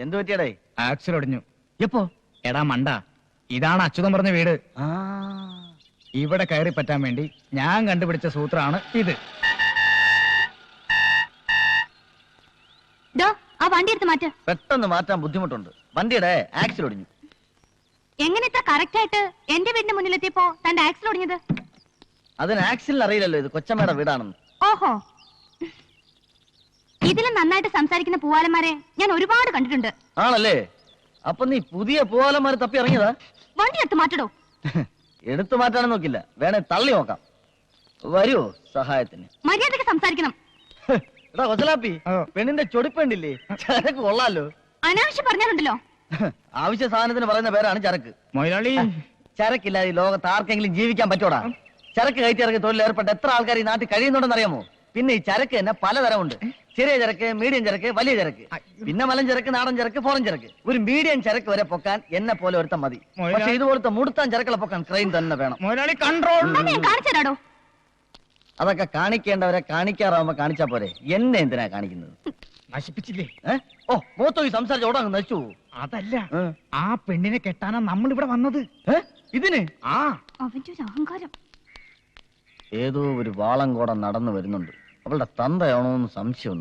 എന്ത് പറ്റിയടേ? ആക്സിൽ ഒടിഞ്ഞു. എപ്പോ? എടാ മണ്ട, ഇതാണ് അച്യുതം പറഞ്ഞ വീട്. ആ, ഇവിടെ കയറി പറ്റാൻ വേണ്ടി ഞാൻ കണ്ടുപിടിച്ച സൂത്രമാണ് ഇത്. ആ വണ്ടി എടുത്ത് മാറ്റ്. പെട്ടെന്ന് മാറ്റാൻ ബുദ്ധിമുട്ടുണ്ട്. വണ്ടിയുടെ ആക്സിൽ ഒടിഞ്ഞു. എങ്ങനെ ഇത്ര കറക്റ്റ് ആയിട്ട് എന്റെ വീടിന്റെ മുന്നിലെത്തിയപ്പോ തന്റെ ആക്സിൽ ഒടിഞ്ഞത്? അതിന് ആക്സിലിന് അറിയില്ലല്ലോ ഇത് കൊച്ചമ്മയുടെ വീടാണെന്ന്. ഓഹോ, ഇതിലും നന്നായിട്ട് സംസാരിക്കുന്ന പൂവാലന്മാരെ ഞാൻ ഒരുപാട് കണ്ടിട്ടുണ്ട്. ആണല്ലേ? അപ്പൊ നീ പുതിയ പൂവാലന്മാരെ തപ്പി ഇറങ്ങിയതാ? വണ്ടി എടുത്ത് മാറ്റടോ. എടുത്തു മാറ്റാനും നോക്കില്ല, വേണേ തള്ളി നോക്കാം. വരുവോ സഹായത്തിന്? മര്യാദക്ക് സംസാരിക്കണം. എടാ കൊച്ചലാപ്പി, പെണ്ണിന്റെ ചൊടിപ്പുണ്ടില്ലേ? ചരക്ക് കൊള്ളാലോ. അനാവശ്യം പറഞ്ഞാലുണ്ടല്ലോ. ആവശ്യ സാധനത്തിന് പറയുന്ന പേരാണ് ചരക്ക്. മൊയ്ലാളി, ചരക്കില്ലാതെ ഈ ലോകത്ത് ആർക്കെങ്കിലും ജീവിക്കാൻ പറ്റൂടാ? ചരക്ക് കയറ്റി ഇറക്കി തൊഴിൽ ഏർപ്പെട്ട എത്ര ആൾക്കാർ ഈ നാട്ടിൽ കഴിയുന്നുണ്ടെന്ന് അറിയാമോ? പിന്നെ ഈ ചരക്ക് തന്നെ പലതരമുണ്ട്. ചെറിയ ചരക്ക്, മീഡിയം ചരക്ക്, വലിയ ചരക്ക്, പിന്നെ മലൻ ചരക്ക്, നാടൻ ചരക്ക്, ഫോറൻ ചരക്ക്. ഒരു മീഡിയം ചരക്ക് വരെ പൊക്കാൻ എന്നെ പോലെ ഒരുത്തം മതി. പക്ഷെ ഇതുപോലത്തെ മുടുത്താൻ ചരക്കുകളെ പൊക്കാൻ ക്രെയിൻ തന്നെ വേണം. മൊയ്ലാളി കൺട്രോൾ. കാണിച്ചു തരാടോ. അതൊക്കെ കാണിക്കേണ്ടവരെ കാണിക്കാറാവുമ്പോ കാണിച്ചാ പോരെ, എന്നെ എന്തിനാ കാണിക്കുന്നത്? നശിപ്പിച്ചില്ലേ? ഓ, മൂത്തോ ഈ സംസാരിച്ച ഓടാങ്ങ് നശിച്ചു. അതല്ല, ആ പെണ്ണിനെ കെട്ടാനാ നമ്മൾ ഇവിടെ വന്നത്. ഇതിന് അവന്റെ ഒരു അഹങ്കാരം. ഏതോ ഒരു വാളങ്കോടം നടന്നു വരുന്നുണ്ട്. അവളുടെ തന്തയാണോ എന്ന് സംശയമുണ്ട്.